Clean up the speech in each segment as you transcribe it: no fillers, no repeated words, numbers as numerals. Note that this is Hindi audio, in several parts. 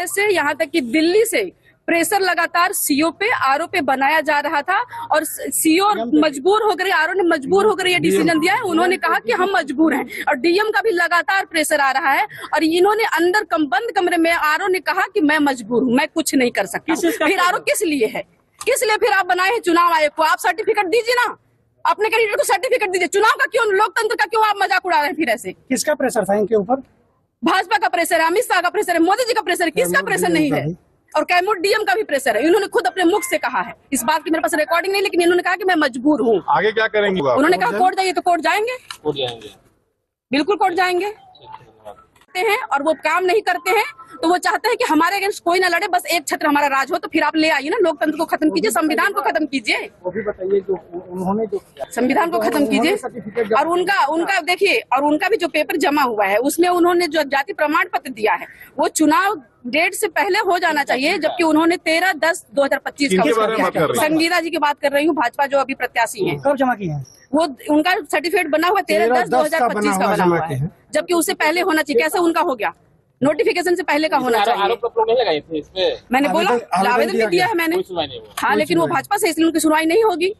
प्रदेश से यहाँ तक कि दिल्ली से प्रेशर लगातार सीओ पे, आरओ पे बनाया जा रहा था और सीओ मजबूर हो गए, आरओ ने मजबूर होकर ये डिसीजन दिया है। उन्होंने कहा कि हम मजबूर हैं और डीएम का भी लगातार प्रेशर आ रहा है और इन्होंने अंदर बंद कमरे में आरओ ने कहा कि मैं मजबूर हूँ, मैं कुछ नहीं कर सकता। फिर आरओ किस लिए है, किस लिए फिर आप बनाए हैं चुनाव आयोग को? आप सर्टिफिकेट दीजिए ना, अपने कैंडिडेट को सर्टिफिकेट दीजिए। चुनाव का क्यों, लोकतंत्र का क्यों आप मजाक उड़ा रहे हैं? फिर ऐसे किसका प्रेशर था इनके ऊपर? भाजपा का प्रेशर है, अमित शाह का प्रेशर है, मोदी जी का प्रेशर है, किसका प्रेशर नहीं है? और कैमूर डीएम का भी प्रेशर है। इन्होंने खुद अपने मुख से कहा है, इस बात की मेरे पास रिकॉर्डिंग नहीं, लेकिन इन्होंने कहा कि मैं मजबूर हूँ। आगे क्या करेंगे? उन्होंने कहा कोर्ट जाइए, तो कोर्ट जाएंगे, बिल्कुल कोर्ट जाएंगे हैं और वो काम नहीं करते हैं तो वो चाहते हैं कि हमारे अगेंस्ट कोई ना लड़े, बस एक छत्र हमारा राज हो। तो फिर आप ले आइए ना, लोकतंत्र को खत्म कीजिए, संविधान को खत्म कीजिए, वो भी बताइए जो उन्होंने जो संविधान को खत्म कीजिए। और उनका देखिए, और उनका भी जो पेपर जमा हुआ है उसमें उन्होंने जो जाति प्रमाण पत्र दिया है वो चुनाव डेट से पहले हो जाना चाहिए, जबकि उन्होंने 13/10/2025 का संगीता जी की बात कर रही हूँ, भाजपा जो अभी प्रत्याशी है। कब जमा की है? वो उनका सर्टिफिकेट बना हुआ 13/10/2025 का बना हुआ है, जबकि उससे पहले होना चाहिए। कैसे उनका हो गया? नोटिफिकेशन से पहले का होना चाहिए। मैंने बोला आवेदन भी दिया है मैंने, हाँ, लेकिन वो भाजपा से, इसलिए उनकी सुनवाई नहीं होगी।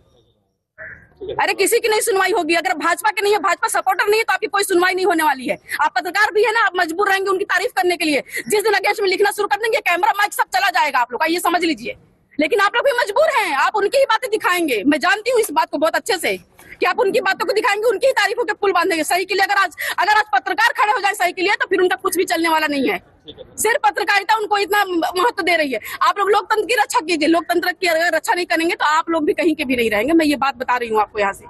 अरे किसी की नहीं सुनवाई होगी, अगर भाजपा के नहीं है, भाजपा सपोर्टर नहीं है तो आपकी कोई सुनवाई नहीं होने वाली है। आप पत्रकार भी है ना, आप मजबूर रहेंगे उनकी तारीफ करने के लिए। जिस दिन अगेंस्ट में लिखना शुरू कर देंगे, कैमरा माइक सब चला जाएगा आप लोग का, ये समझ लीजिए। लेकिन आप लोग भी मजबूर हैं, आप उनकी ही बातें दिखाएंगे। मैं जानती हूँ इस बात को बहुत अच्छे से कि आप उनकी बातों को दिखाएंगे, उनकी ही तारीफों के पुल बांधेंगे। सही के लिए अगर आज पत्रकार खड़े हो जाए सही के लिए, तो फिर उनका कुछ भी चलने वाला नहीं है। सिर्फ पत्रकारिता उनको इतना महत्व दे रही है। आप लोग लोकतंत्र की रक्षा कीजिए, लोकतंत्र की अगर रक्षा नहीं करेंगे तो आप लोग भी कहीं के भी नहीं रहेंगे। मैं ये बात बता रही हूँ आपको यहाँ से।